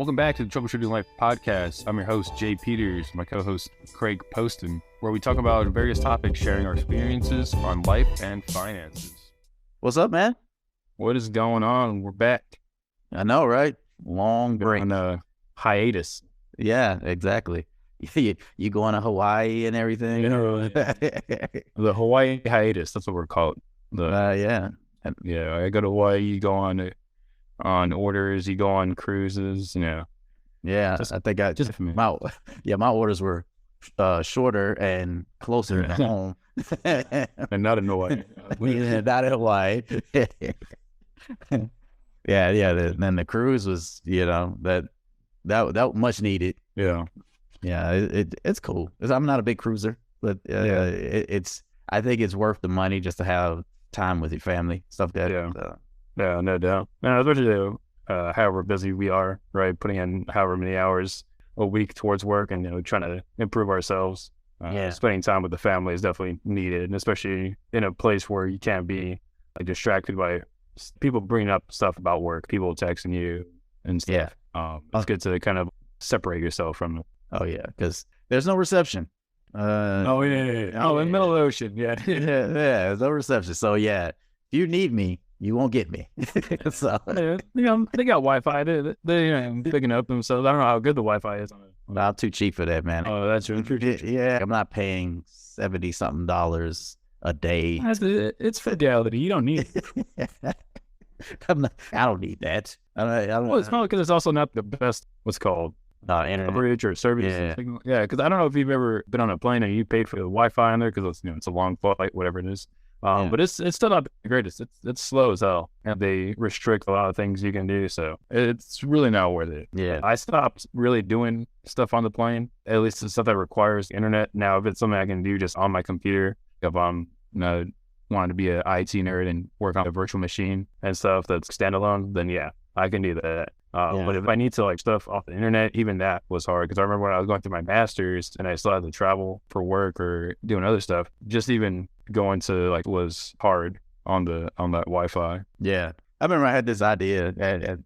Welcome back to the Troubleshooting Life podcast. I'm your host, Jay Peters, my co-host, Craig Poston, where we talk about various topics, sharing our experiences on life and finances. What's up, man? What is going on? We're back. I know, right? Long break. On a hiatus. Yeah, exactly. You going to Hawaii and everything? The Hawaii hiatus, that's what we're called. Yeah. Yeah, I go to Hawaii, you go on orders, you go on cruises, Yeah, Just- I think my orders were shorter and closer to home. and not in Hawaii. Not in Hawaii. Yeah. Then the cruise was, that much needed. Yeah. Yeah, it's cool. I'm not a big cruiser, but I think it's worth the money just to have time with your family, stuff like that. Yeah. Yeah, no doubt. No, especially however busy we are, right? Putting in however many hours a week towards work and, trying to improve ourselves. Spending time with the family is definitely needed, and especially in a place where you can't be distracted by people bringing up stuff about work, people texting you and stuff. Yeah. It's good to kind of separate yourself from it. Oh, yeah, because there's no reception. In the middle of the ocean. Yeah. Yeah, there's no reception. So, yeah, if you need me, you won't get me. So, they got Wi-Fi. They're picking up themselves. I don't know how good the Wi-Fi is on it. I'm too cheap for that, man. Oh, that's true. Yeah, I'm not paying $70-something a day. It's fidelity. You don't need it. I don't need that. Well, it's probably because it's also not the best, what's called, internet coverage or service. Yeah, because I don't know if you've ever been on a plane and you paid for the Wi-Fi on there because it's a long flight, whatever it is. But it's still not the greatest. It's slow as hell, and they restrict a lot of things you can do. So it's really not worth it. Yeah, I stopped really doing stuff on the plane. At least the stuff that requires internet. Now, if it's something I can do just on my computer, if I'm wanting to be an IT nerd and work on a virtual machine and stuff that's standalone, then yeah, I can do that. But if I need to stuff off the internet, even that was hard because I remember when I was going through my master's and I still had to travel for work or doing other stuff. Just even going to was hard on that Wi-Fi. Yeah, I remember I had this idea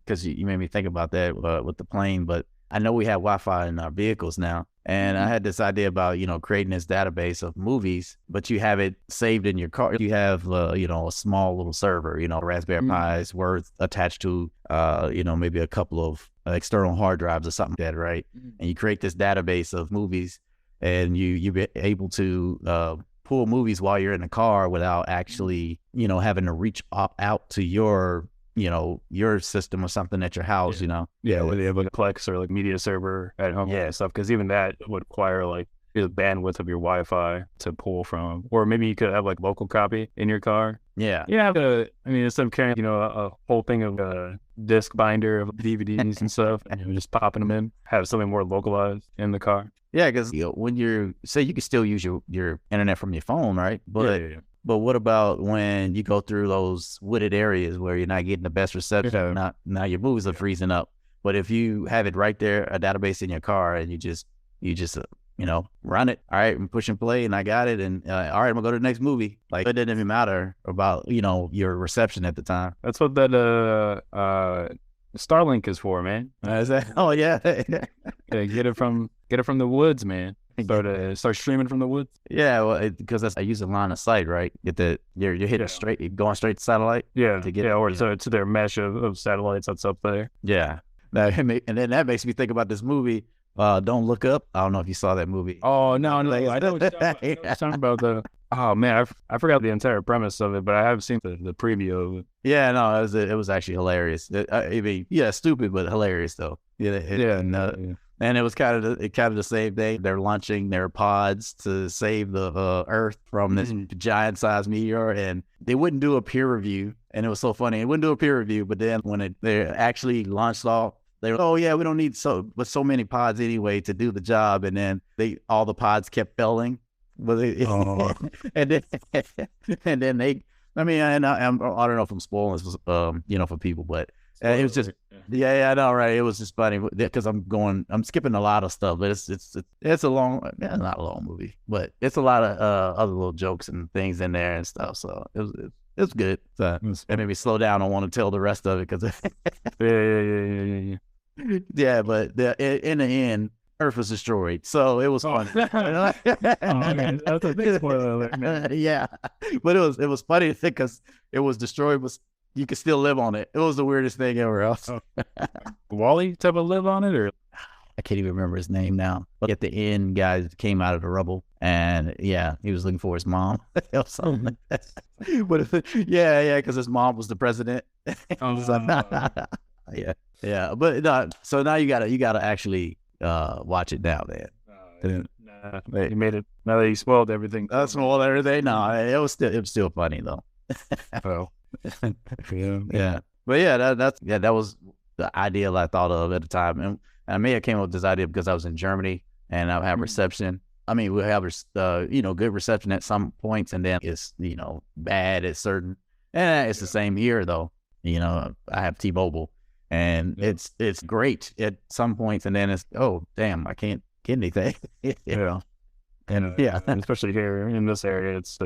because you made me think about that with the plane. But I know we have Wi-Fi in our vehicles now, and I had this idea about creating this database of movies, but you have it saved in your car. You have a small little server, Raspberry Pi's worth attached to maybe a couple of external hard drives or something like that, right? And you create this database of movies, and you be able to pull movies while you're in the car without actually having to reach out to your system or something at your house. Whether you have a Plex or media server at home and stuff, because even that would require the bandwidth of your Wi-Fi to pull from, or maybe you could have local copy in your car. Instead of carrying a whole thing of disc binder of DVDs and stuff, and just popping them in, have something more localized in the car. Yeah, because when you can still use your internet from your phone, right? But But what about when you go through those wooded areas where you're not getting the best reception? Now your movies are freezing up. But if you have it right there, a database in your car, and you just run it. All right, I'm pushing play, and I got it. And all right, I'm gonna go to the next movie. It didn't even matter about your reception at the time. That's what that Starlink is for, man. Oh yeah. Get it from the woods, man. Start streaming from the woods. Yeah, well, because I use a line of sight, right? You're hitting straight, you're going straight to satellite. Yeah, to their mesh of satellites that's up there. Yeah, and then that makes me think about this movie. Don't Look Up. I don't know if you saw that movie. Oh no, I know what you're talking about. Oh man, I forgot the entire premise of it, but I have seen the preview of it. Yeah, no, it was actually hilarious. Stupid but hilarious though. And it was kind of the same day. They're launching their pods to save the Earth from this giant-sized meteor, and they wouldn't do a peer review. And it was so funny. They wouldn't do a peer review, but then when they actually launched off, they were, oh yeah, we don't need so many pods anyway to do the job. And then all the pods kept failing. But and then they. I mean, I don't know if I'm spoiling this, for people, but it was just, I know, right? It was just funny because I'm skipping a lot of stuff, but it's a long, not a long movie, but it's a lot of other little jokes and things in there and stuff. So it was good. So it made me slow down. I want to tell the rest of it because yeah. Yeah, but in the end, Earth was destroyed, so it was funny. Okay. That's a big spoiler alert. Yeah, but it was funny because it was destroyed, but you could still live on it. It was the weirdest thing ever else. Wally type of live on it, or I can't even remember his name now. But at the end, guys came out of the rubble, and yeah, he was looking for his mom or something like that. But yeah, because his mom was the president. Yeah. But no, so now you gotta actually watch it now, man. nah, you made it. Now that you spoiled everything. Spoiled everything. No, it was still funny though. Oh, Yeah. But yeah, that was the ideal I thought of at the time, and I may have came up with this idea because I was in Germany and I have reception. I mean, we'll have good reception at some points, and then it's bad at certain. And it's the same here though. I have T-Mobile, and it's great at some points, and then it's damn, I can't get anything. Yeah. And especially here in this area, it's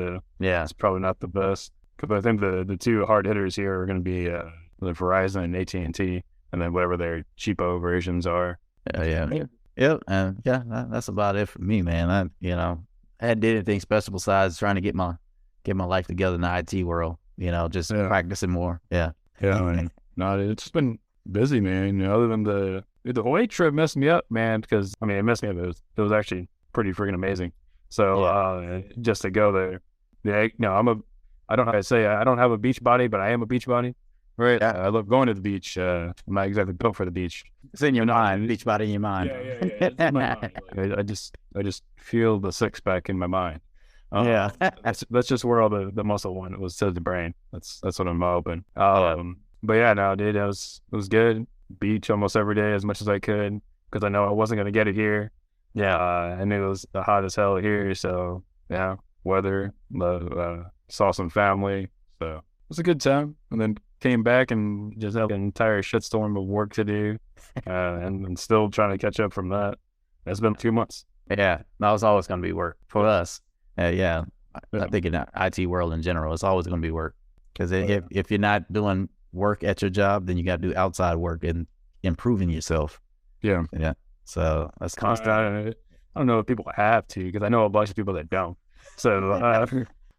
probably not the best. Because I think the two hard hitters here are going to be the Verizon and AT&T, and then whatever their cheapo versions are. Yep. And that's about it for me, man. I hadn't did anything special besides trying to get my life together in the IT world. Just practicing more. Yeah. Man. No, it's just been busy, man. Other than the Hawaii trip messed me up, man. Because it messed me up. It was actually pretty freaking amazing. So just to go there, I don't have a beach body, but I am a beach body. Right. I love going to the beach. I'm not exactly built for the beach. It's in your mind, beach body in your mind. Yeah. It's in my mind. I just feel the six pack in my mind. That's just where all the muscle went. It was to the brain. That's what I'm hoping. But yeah, no, dude, it was good. Beach almost every day as much as I could because I know I wasn't gonna get it here. I knew it was hot as hell here. So yeah, weather. Saw some family. So it was a good time. And then came back and just had an entire shitstorm of work to do, and still trying to catch up from that. It's been 2 months. Yeah, that was always going to be work for us. I think in the IT world in general, it's always going to be work. Because if you're not doing work at your job, then you got to do outside work and improving yourself. Yeah. So that's constant. I don't know if people have to, because I know a bunch of people that don't. So,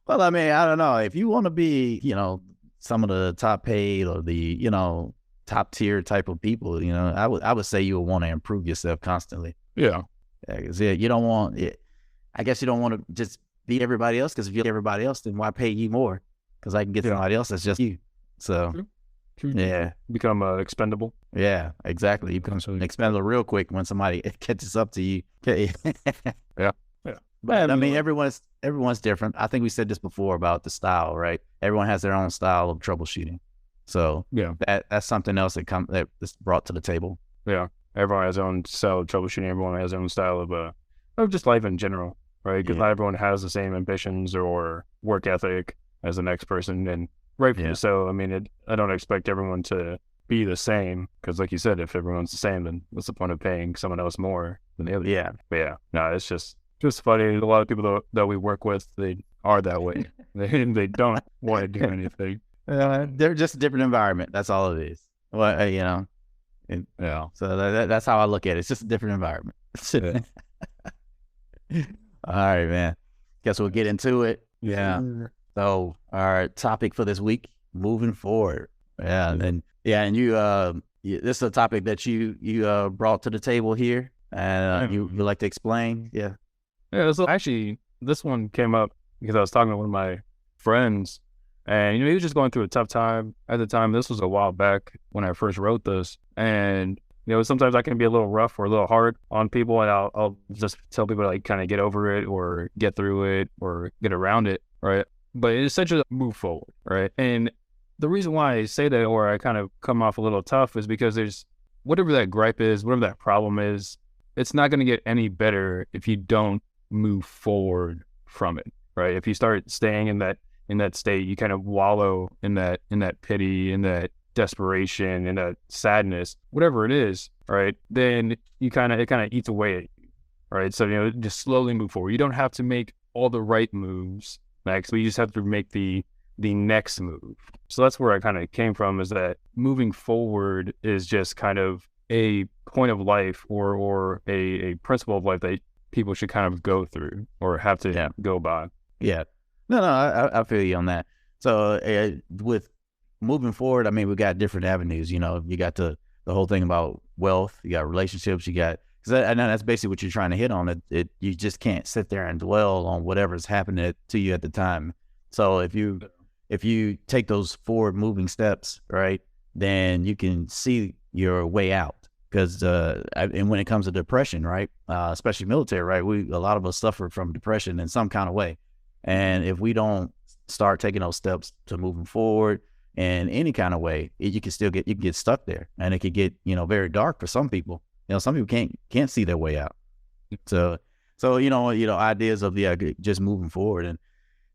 well, I don't know. If you want to be, some of the top paid or the, top tier type of people, I would say you would want to improve yourself constantly. Yeah. Because you don't want it. I guess you don't want to just be everybody else, because if you're everybody else, then why pay you more? Because I can get somebody else that's just you. So, True. Yeah. Become expendable. Yeah, exactly. You become expendable real quick when somebody catches up to you. Yeah. But everyone's different. I think we said this before about the style, right? Everyone has their own style of troubleshooting. So that's something else that's brought to the table. Yeah. Everyone has their own style of troubleshooting. Everyone has their own style of just life in general, right? Because not everyone has the same ambitions or work ethic as the next person. And rightfully so. I don't expect everyone to be the same, because like you said, if everyone's the same, then what's the point of paying someone else more than the other? Yeah. But no, it's just funny. A lot of people that we work with, they are that way. They don't want to do anything. They're just a different environment. That's all it is. Well, So that's how I look at it. It's just a different environment. All right, man. Guess we'll get into it. Yeah. So our topic for this week, moving forward. Yeah, and you this is a topic that you brought to the table here, and you like to explain. Yeah. So actually, this one came up because I was talking to one of my friends, and he was just going through a tough time at the time. This was a while back when I first wrote this, and sometimes I can be a little rough or a little hard on people, and I'll just tell people to kind of get over it or get through it or get around it, right? But it's essentially move forward, right? And the reason why I say that, or I kind of come off a little tough, is because there's whatever that gripe is, whatever that problem is, it's not going to get any better if you don't move forward from it, right? If you start staying in that state, you kind of wallow in that pity, in that desperation, in that sadness, whatever it is, right? Then it kind of eats away at you, right? So just slowly move forward. You don't have to make all the right moves next, but you just have to make the next move. So that's where I kind of came from, is that moving forward is just kind of a point of life or a principle of life that people should kind of go through or have to go by. Yeah. No, I feel you on that. So with moving forward, I mean, we got different avenues. You know, you got the whole thing about wealth, you got relationships, you got, because I know that's basically what you're trying to hit on. You just can't sit there and dwell on whatever's happening to you at the time. So if you take those forward moving steps, right, then you can see your way out. Because and when it comes to depression, right, especially military, right, a lot of us suffer from depression in some kind of way, and if we don't start taking those steps to moving forward in any kind of way, you can get stuck there, and it could get very dark for some people. Some people can't see their way out. So ideas of just moving forward, and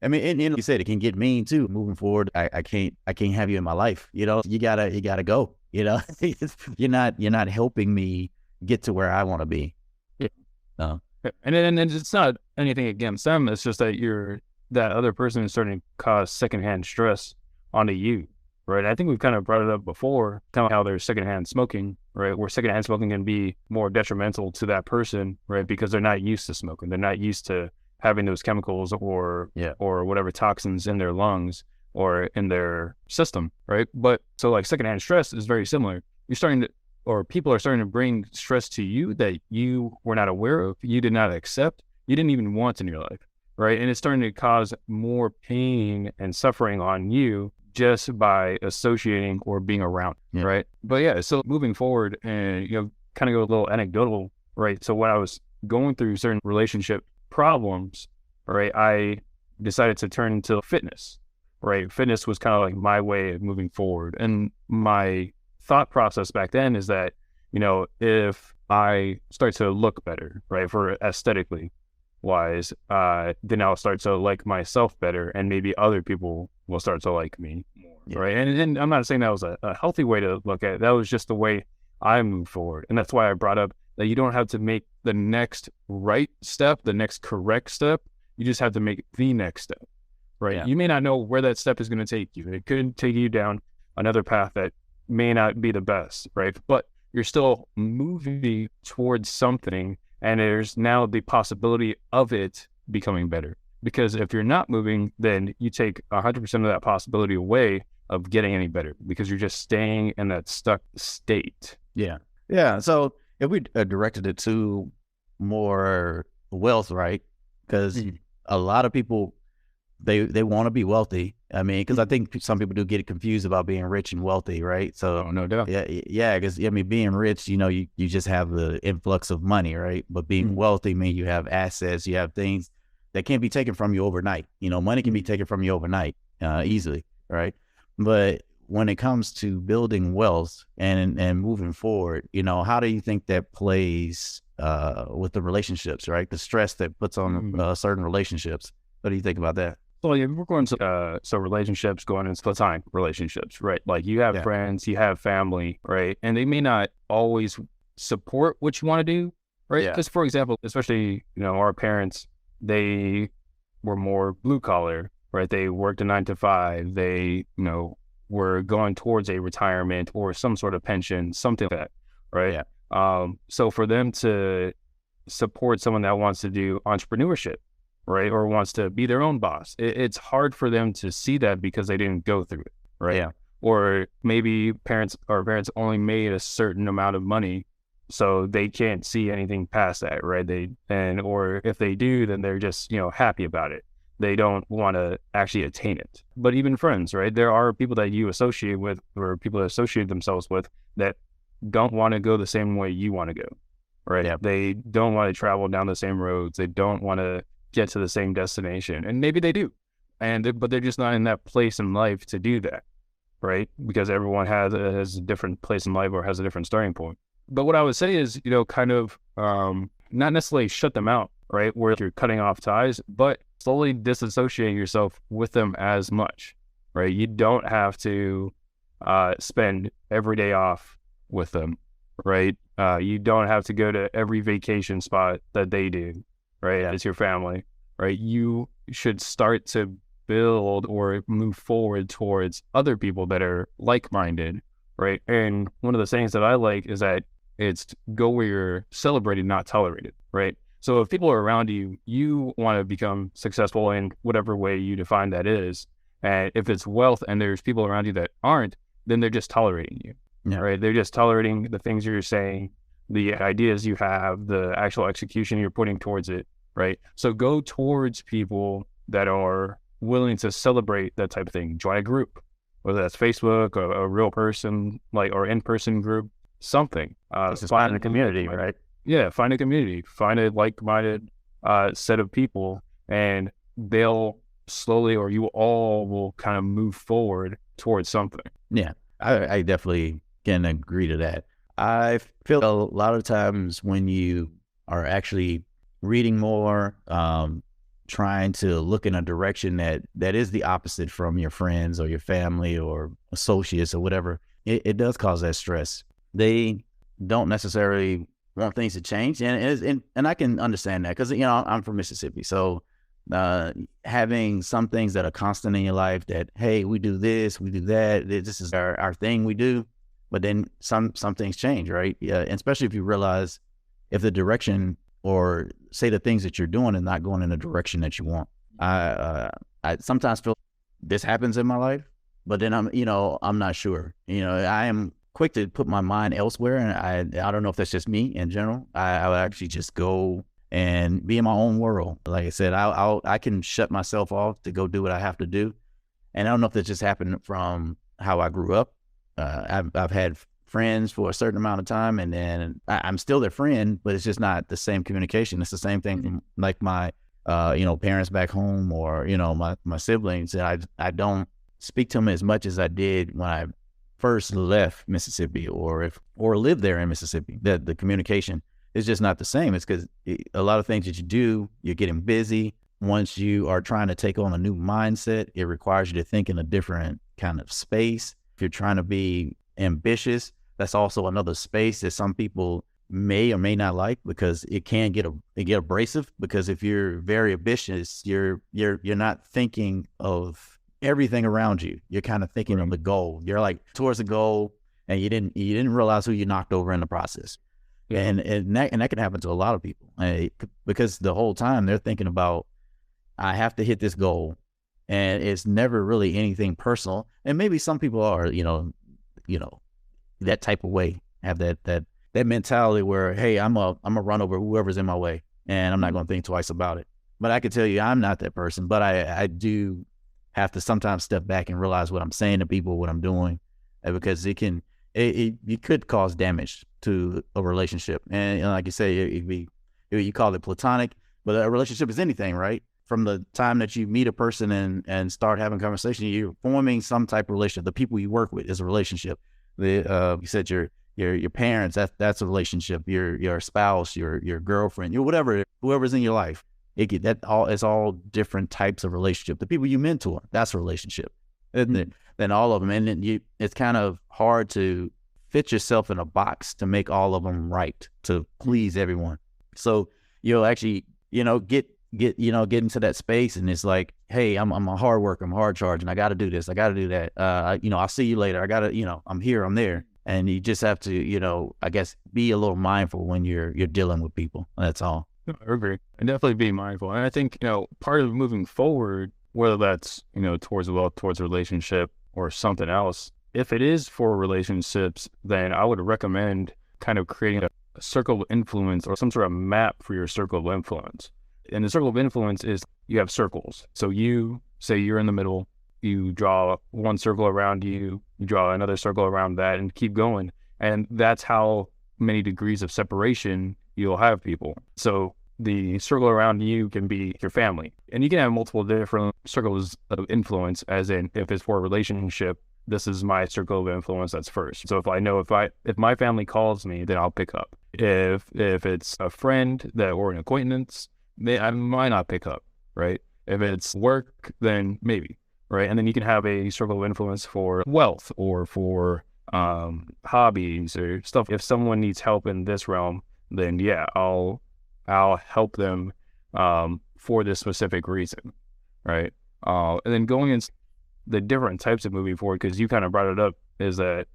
I mean, and you said it can get mean too. Moving forward, I can't have you in my life. You gotta go. You're not helping me get to where I want to be. Yeah. No. And it's not anything against them. It's just that that other person is starting to cause secondhand stress onto you, right? I think we've kind of brought it up before, kind of how there's secondhand smoking, right? Where secondhand smoking can be more detrimental to that person, right? Because they're not used to smoking. They're not used to having those chemicals or whatever toxins in their lungs or in their system, right? But so like secondhand stress is very similar. People are starting to bring stress to you that you were not aware of, you did not accept, you didn't even want in your life, right? And it's starting to cause more pain and suffering on you just by associating or being around, right? But so moving forward and, kind of go a little anecdotal, right? So when I was going through certain relationship problems, right, I decided to turn to fitness, right? Fitness was kind of like my way of moving forward. And my thought process back then is that, if I start to look better, right, for aesthetically wise, then I'll start to like myself better, and maybe other people will start to like me more, right? And I'm not saying that was a healthy way to look at it. That was just the way I move forward. And that's why I brought up that you don't have to make the next right step, the next correct step. You just have to make the next step, right? Yeah. You may not know where that step is going to take you. It could take you down another path that may not be the best, right? But you're still moving towards something, and there's now the possibility of it becoming better. Because if you're not moving, then you take 100% of that possibility away of getting any better, because you're just staying in that stuck state. Yeah. So if we directed it to more wealth, right? Because a lot of people, they want to be wealthy. I mean, because I think some people do get confused about being rich and wealthy, right? So no doubt. Yeah. Because being rich, you just have the influx of money, right? But being wealthy means you have assets, you have things that can't be taken from you overnight. Money can be taken from you overnight easily, right? But when it comes to building wealth and moving forward, how do you think that plays with the relationships, right? The stress that puts on certain relationships. What do you think about that? Well, yeah, we're going to relationships, going into platonic relationships, right? Like you have friends, you have family, right? And they may not always support what you want to do, right? Because for example, especially, our parents, they were more blue collar, right? They worked a 9 to 5. They, were going towards a retirement or some sort of pension, something like that, right? Yeah. So for them to support someone that wants to do entrepreneurship, right, or wants to be their own boss, it's hard for them to see that because they didn't go through it, right? Yeah. Or maybe parents only made a certain amount of money, so they can't see anything past that, right? Or if they do, then they're just, happy about it. They don't want to actually attain it. But even friends, right? There are people that you associate with, or people that associate themselves with, that don't want to go the same way you want to go, right? Yeah. They don't want to travel down the same roads. They don't want to get to the same destination. And maybe they do, but they're just not in that place in life to do that, right? Because everyone has a different place in life or has a different starting point. But what I would say is, kind of not necessarily shut them out, right? Where you're cutting off ties, but slowly disassociating yourself with them as much, right? You don't have to spend every day off with them, right? You don't have to go to every vacation spot that they do, right? As your family, right? You should start to build or move forward towards other people that are like-minded, right? And one of the things that I like is that It's go where you're celebrated, not tolerated, right? So if people are around you, you want to become successful in whatever way you define that is. And if it's wealth and there's people around you that aren't, then they're just tolerating you, Yeah. right? They're just tolerating the things you're saying, the ideas you have, the actual execution you're putting towards it, right? So go towards people that are willing to celebrate that type of thing. Join a group, whether that's Facebook or a real person, like, or in-person group, something. Just find a community, right? Yeah, find a community, find a like-minded set of people, and they'll slowly, or you all will kind of move forward towards something. Yeah, I definitely can agree to that. I feel a lot of times when you are actually reading more, trying to look in a direction that is the opposite from your friends or your family or associates or whatever, it does cause that stress. They don't necessarily want things to change, and I can understand that because I'm from Mississippi, so having some things that are constant in your life that, hey, we do this, we do that, this is our thing we do, but then some things change, right? Yeah, and especially if you realize if the direction or say the things that you're doing and not going in the direction that you want. I sometimes feel this happens in my life, but then I'm not sure. I am quick to put my mind elsewhere, and I don't know if that's just me in general. I would actually just go and be in my own world. Like I said, I can shut myself off to go do what I have to do. And I don't know if that just happened from how I grew up. I've had friends for a certain amount of time, and then I'm still their friend, but it's just not the same communication. It's the same thing from like my parents back home, or my siblings. I don't speak to them as much as I did when I first left Mississippi or lived there in Mississippi. That the communication is just not the same. It's because a lot of things that you do, you're getting busy. Once you are trying to take on a new mindset, it requires you to think in a different kind of space. If you're trying to be ambitious, that's also another space that some people may or may not like, because it can get abrasive. Because if you're very ambitious, you're not thinking of everything around you. You're kind of thinking of the goal. You're like towards the goal, and you didn't realize who you knocked over in the process. Yeah. And that can happen to a lot of people, because the whole time they're thinking about, I have to hit this goal, and it's never really anything personal. And maybe some people are, that type of way, have that mentality where, hey, I'm a run over whoever's in my way, and I'm not going to think twice about it. But I can tell you, I'm not that person. But I do have to sometimes step back and realize what I'm saying to people, what I'm doing, because it could cause damage to a relationship. And like you say, you call it platonic, but a relationship is anything, right? From the time that you meet a person and start having conversation, you're forming some type of relationship. The people you work with is a relationship. You said your parents, that's a relationship. Your spouse, your girlfriend, whoever's in your life. It's all different types of relationship. The people you mentor, that's a relationship. Mm-hmm. Then all of them, and then it's kind of hard to fit yourself in a box to make all of them right, to please everyone. So you'll actually get into that space, and it's like, hey, I'm a hard worker, I'm hard charging, I got to do this, I got to do that. I'll see you later. I got to, I'm here, I'm there. And you just have to, I guess, be a little mindful when you're dealing with people. That's all. I agree. And definitely be mindful. And I think, part of moving forward, whether that's, towards a relationship or something else, if it is for relationships, then I would recommend kind of creating a circle of influence or some sort of map for your circle of influence. And the circle of influence is, you have circles. So you say you're in the middle, you draw one circle around you, you draw another circle around that, and keep going. And that's how many degrees of separation you'll have people. So the circle around you can be your family. And you can have multiple different circles of influence, as in, if it's for a relationship, this is my circle of influence that's first. So if I know if my family calls me, then I'll pick up. If it's a friend or an acquaintance, I might not pick up, right? If it's work, then maybe, right? And then you can have a circle of influence for wealth or for hobbies or stuff. If someone needs help in this realm, then yeah, I'll help them for this specific reason, right? And then going into the different types of moving forward, because you kind of brought it up, is that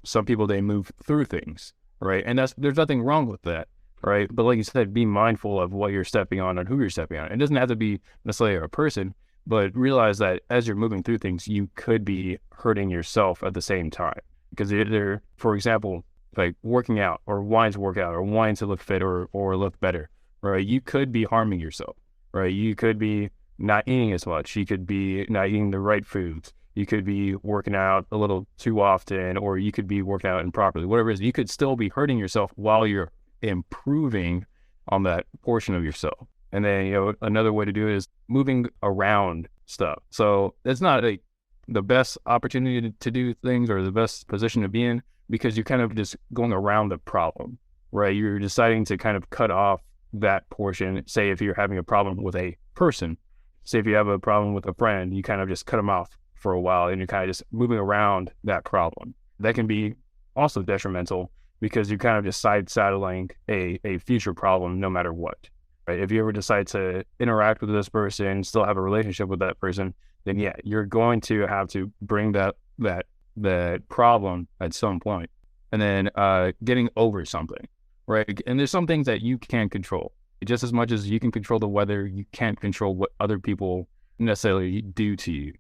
some people, they move through things, right? And there's nothing wrong with that, right? But like you said, be mindful of what you're stepping on and who you're stepping on. It doesn't have to be necessarily a person, but realize that as you're moving through things, you could be hurting yourself at the same time. Because either, for example, like working out or wanting to work out or wanting to look fit or look better, right? You could be harming yourself, right? You could be not eating as much. You could be not eating the right foods. You could be working out a little too often, or you could be working out improperly. Whatever it is, you could still be hurting yourself while you're improving on that portion of yourself. And then, another way to do it is moving around stuff. So it's not the best opportunity to do things or the best position to be in, because you're kind of just going around the problem, right? You're deciding to kind of cut off that portion. Say if you're having a problem with a person, say if you have a problem with a friend, you kind of just cut them off for a while and you're kind of just moving around that problem. That can be also detrimental because you're kind of just saddling a future problem no matter what, right? If you ever decide to interact with this person, still have a relationship with that person, then yeah, you're going to have to bring that problem at some point. And then getting over something, right? And there's some things that you can't control. Just as much as you can control the weather, you can't control what other people necessarily do to you,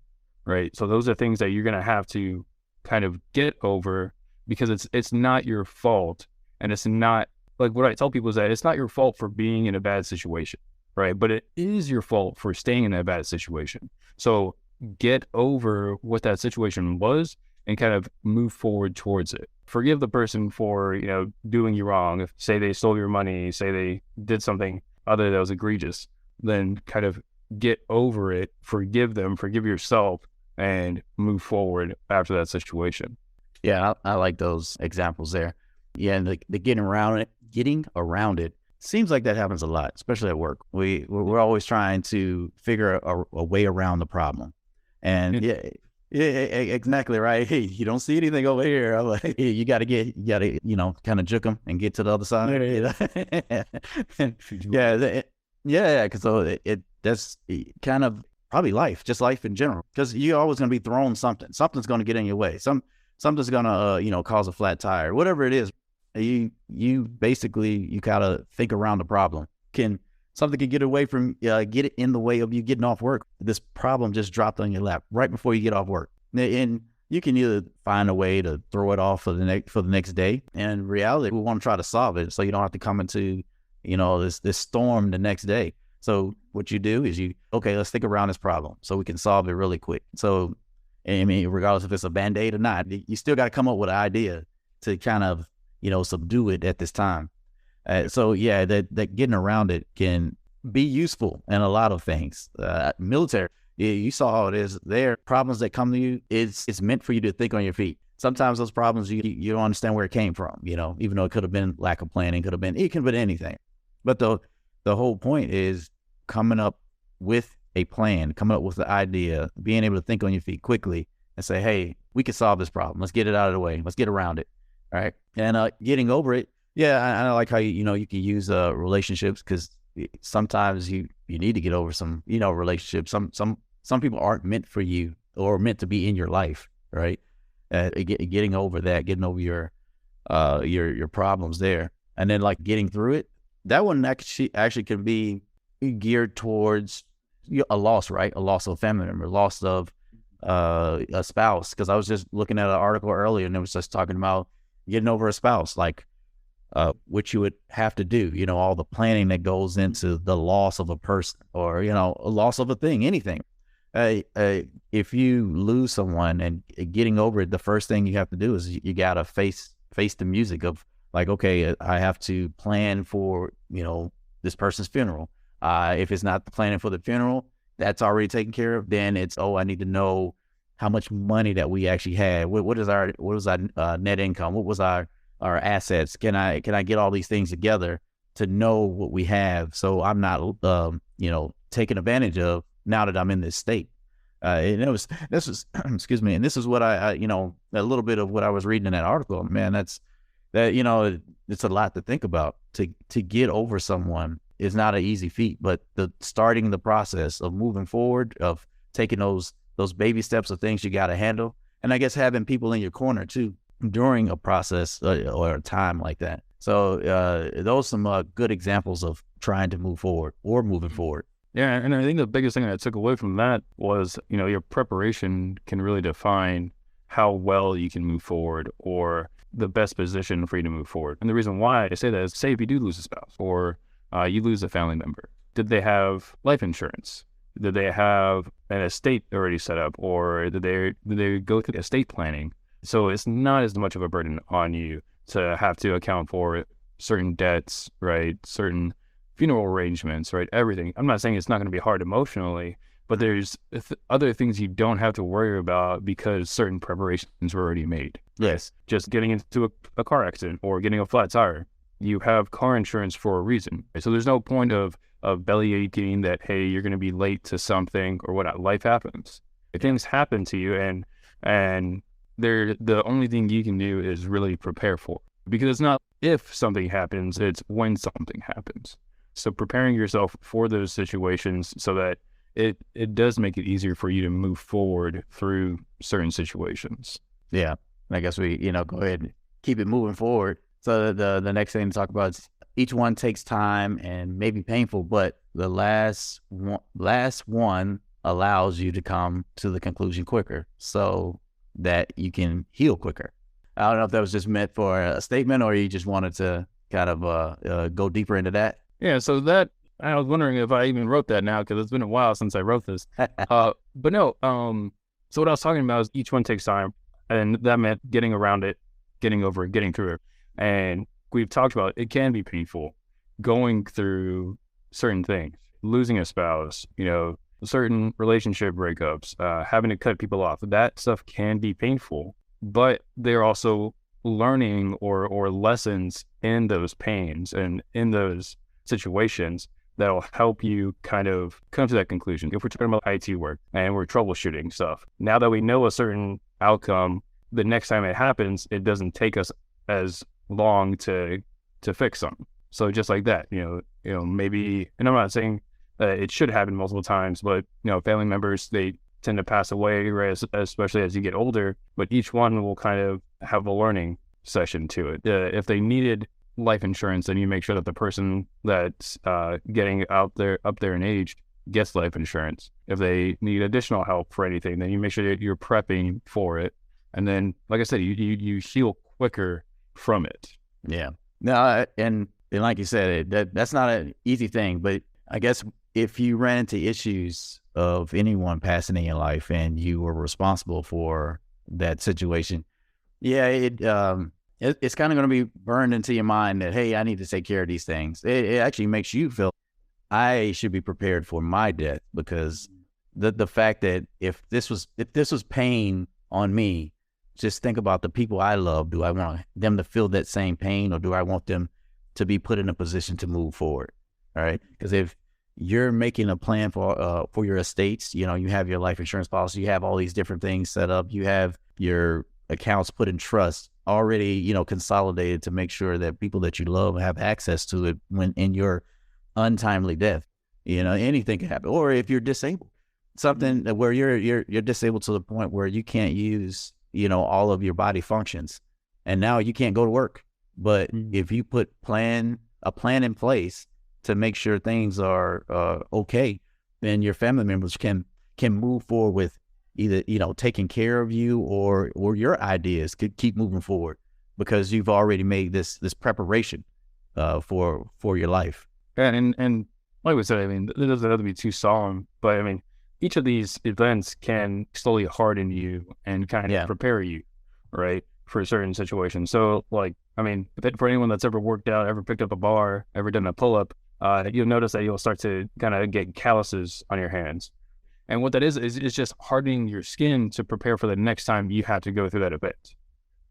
right? So those are things that you're going to have to kind of get over, because it's not your fault. And it's not, like what I tell people is that it's not your fault for being in a bad situation, right? But it is your fault for staying in a bad situation. So get over what that situation was and kind of move forward towards it. Forgive the person for, doing you wrong. If say they stole your money, say they did something other that was egregious, then kind of get over it, forgive them, forgive yourself, and move forward after that situation. Yeah, I like those examples there. Yeah, and the getting around it seems like that happens a lot, especially at work. We're always trying to figure a way around the problem. And yeah, exactly right. Hey, you don't see anything over here. I'm like, hey, you got to, kind of juke them and get to the other side. Yeah, because that's kind of probably life, just life in general. Because you're always going to be thrown something. Something's going to get in your way. Something's going to, cause a flat tire. Whatever it is, you basically gotta think around the problem. Something can get it in the way of you getting off work. This problem just dropped on your lap right before you get off work, and you can either find a way to throw it off for the next day. And in reality, we want to try to solve it so you don't have to come into this storm the next day. So what you do is let's think around this problem so we can solve it really quick. So I mean, regardless if it's a Band-Aid or not, you still got to come up with an idea to kind of subdue it at this time. So yeah, that getting around it can be useful in a lot of things. Military, you saw how it is there. Problems that come to you, it's meant for you to think on your feet. Sometimes those problems, you don't understand where it came from, even though it could have been lack of planning, it could have been anything. But the whole point is coming up with a plan, coming up with the idea, being able to think on your feet quickly and say, hey, we can solve this problem. Let's get it out of the way. Let's get around it. All right. And getting over it. Yeah. I like how, you can use relationships, because sometimes you need to get over some, relationships. Some people aren't meant for you or meant to be in your life. Right. Getting over that, getting over your problems there. And then like getting through it, that one actually can be geared towards a loss, right? A loss of a family member, loss of a spouse. Because I was just looking at an article earlier, and it was just talking about getting over a spouse, like what you would have to do, all the planning that goes into the loss of a person, or a loss of a thing, anything. If you lose someone and getting over it, the first thing you have to do is you gotta face the music of like, okay, I have to plan for this person's funeral. If it's not the planning for the funeral, that's already taken care of. Then it's, I need to know how much money that we actually had. What was our net income? What was our assets? Can I get all these things together to know what we have, so I'm not taken advantage of now that I'm in this state. And this was excuse me, and this is what I a little bit of what I was reading in that article. Man, it's a lot to think about. To get over someone is not an easy feat, but starting the process of moving forward, of taking those baby steps of things you got to handle. And I guess having people in your corner too, during a process or a time like that. So those are some good examples of trying to move forward or moving forward. Yeah, and I think the biggest thing I took away from that was, your preparation can really define how well you can move forward or the best position for you to move forward. And the reason why I say that is, say if you do lose a spouse or you lose a family member, did they have life insurance? Did they have an estate already set up, or did they go through estate planning? So it's not as much of a burden on you to have to account for certain debts, right? Certain funeral arrangements, right? Everything. I'm not saying it's not going to be hard emotionally, but there's other things you don't have to worry about because certain preparations were already made. Yes. Just getting into a car accident or getting a flat tire. You have car insurance for a reason. Right? So there's no point of belly aching that, hey, you're going to be late to something or whatnot. Life happens. Things happen to you, and the only thing you can do is really prepare for it. Because it's not if something happens, it's when something happens. So preparing yourself for those situations so that it does make it easier for you to move forward through certain situations. Yeah. I guess we, go ahead and keep it moving forward. So the next thing to talk about is each one takes time and may be painful, but the last one allows you to come to the conclusion quicker so that you can heal quicker. I don't know if that was just meant for a statement or you just wanted to kind of go deeper into that. Yeah, so that, I was wondering if I even wrote that now because it's been a while since I wrote this. But no, so what I was talking about is each one takes time, and that meant getting around it, getting over it, getting through it. And we've talked about it can be painful going through certain things, losing a spouse, certain relationship breakups, having to cut people off. That stuff can be painful, but they're also learning or lessons in those pains and in those situations that'll help you kind of come to that conclusion. If we're talking about IT work and we're troubleshooting stuff, now that we know a certain outcome, the next time it happens, it doesn't take us as long to fix something. So just like that, maybe, and I'm not saying it should happen multiple times, but family members, they tend to pass away, right, especially as you get older, but each one will kind of have a learning session to it. If they needed life insurance, then you make sure that the person that's getting up there in age gets life insurance. If they need additional help for anything, then you make sure that you're prepping for it. And then, like I said, you heal quicker from it. Yeah. No, and like you said, that's not an easy thing, but I guess if you ran into issues of anyone passing in your life and you were responsible for that situation, yeah, it's kind of going to be burned into your mind that, hey, I need to take care of these things. It actually makes you feel I should be prepared for my death, because the fact that if this was pain on me, just think about the people I love. Do I want them to feel that same pain, or do I want them to be put in a position to move forward? All right. Because if you're making a plan for your estates, you have your life insurance policy, you have all these different things set up, you have your accounts put in trust already, consolidated to make sure that people that you love have access to it when in your untimely death. Anything can happen. Or if you're disabled, something where you're disabled to the point where you can't use all of your body functions, and now you can't go to work. But if you put a plan in place to make sure things are okay, then your family members can move forward with either taking care of you, or your ideas could keep moving forward because you've already made this preparation for your life. And like we said, I mean, it doesn't have to be too solemn, but I mean, each of these events can slowly harden you and kind of prepare you, right, for certain situations. So, like, I mean, for anyone that's ever worked out, ever picked up a bar, ever done a pull-up, you'll notice that you'll start to kind of get calluses on your hands. And what that is just hardening your skin to prepare for the next time you have to go through that event.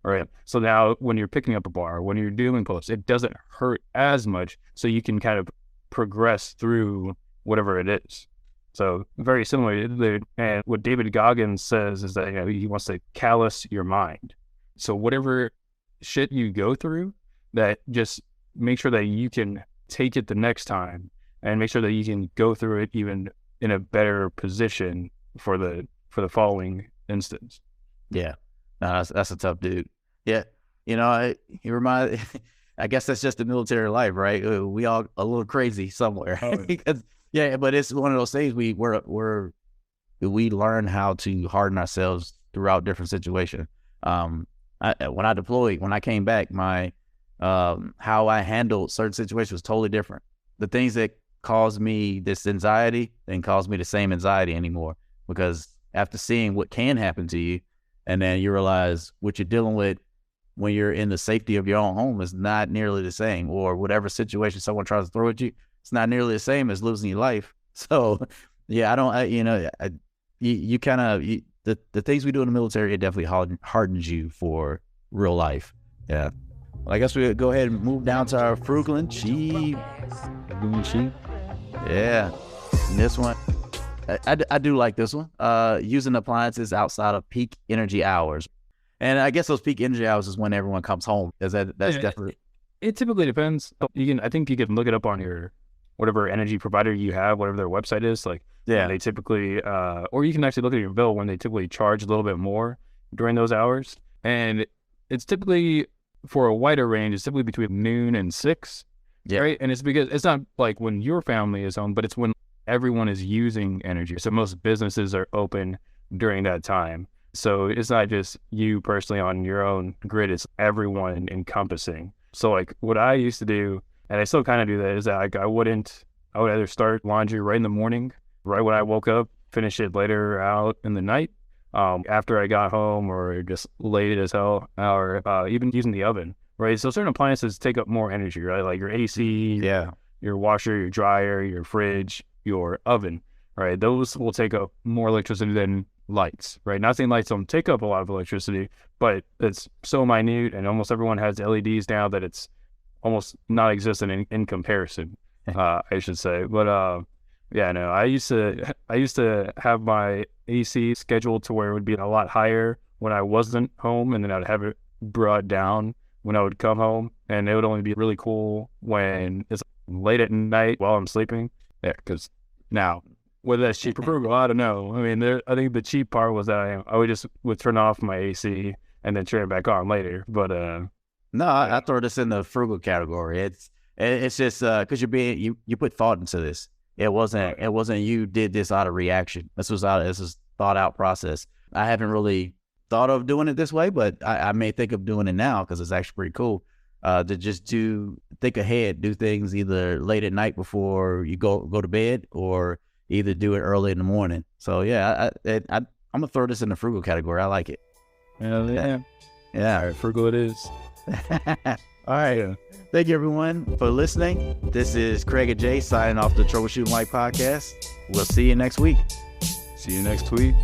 All right. So now when you're picking up a bar, when you're doing pull-ups, it doesn't hurt as much, so you can kind of progress through whatever it is. So very similar. And what David Goggins says is that he wants to callous your mind. So whatever shit you go through, that just make sure that you can take it the next time, and make sure that you can go through it even in a better position for the following instance. Yeah, no, that's a tough dude. Yeah. You know, you remind, I guess that's just the military life, right? We all a little crazy somewhere. Oh, Because, yeah, but it's one of those things we learn how to harden ourselves throughout different situations. When I deployed, when I came back, my how I handled certain situations was totally different. The things that caused me this anxiety didn't cause me the same anxiety anymore, because after seeing what can happen to you, and then you realize what you're dealing with when you're in the safety of your own home is not nearly the same, or whatever situation someone tries to throw at you, it's not nearly the same as losing your life. So, yeah, you kind of, the things we do in the military, it definitely hardens you for real life. Yeah. Well, I guess we'll go ahead and move down to our frugal and cheap. Yeah. And this one, I do like this one. Using appliances outside of peak energy hours. And I guess those peak energy hours is when everyone comes home. That's definitely. It typically depends. I think you can look it up on your whatever energy provider you have, whatever their website is. Like, Yeah. they typically, or you can actually look at your bill when they typically charge a little bit more during those hours. And it's typically, for a wider range, it's typically between noon and 6. Yeah. Right. And it's because it's not like when your family is home, but it's when everyone is using energy. So most businesses are open during that time. So it's not just you personally on your own grid, it's everyone encompassing. So like what I used to do, and I still kind of do that, is that I would either start laundry right in the morning, right when I woke up, finish it later out in the night, after I got home, or just late as hell, or even using the oven, right? So certain appliances take up more energy, right? Like your AC, Yeah. your washer, your dryer, your fridge, your oven, right? Those will take up more electricity than lights, right? Not saying lights don't take up a lot of electricity, but it's so minute, and almost everyone has LEDs now that it's almost non-existent in comparison, I should say. But yeah, no, I used to have my AC scheduled to where it would be a lot higher when I wasn't home, and then I'd have it brought down when I would come home, and it would only be really cool when it's late at night while I'm sleeping. Yeah, because now, whether that's cheap or frugal, I don't know. I mean, I think the cheap part was that I would turn off my AC and then turn it back on later. But no, I throw this in the frugal category. It's just because you put thought into this. It wasn't you did this out of reaction. This was thought out process. I haven't really thought of doing it this way, but I may think of doing it now because it's actually pretty cool. To just think ahead, do things either late at night before you go to bed, or either do it early in the morning. So yeah, I'm gonna throw this in the frugal category. I like it. Hell yeah. Yeah. All right, frugal it is. All right. Yeah. Thank you everyone for listening. This is Craig and Jay signing off the Troubleshooting Life podcast. We'll see you next week. See you next week.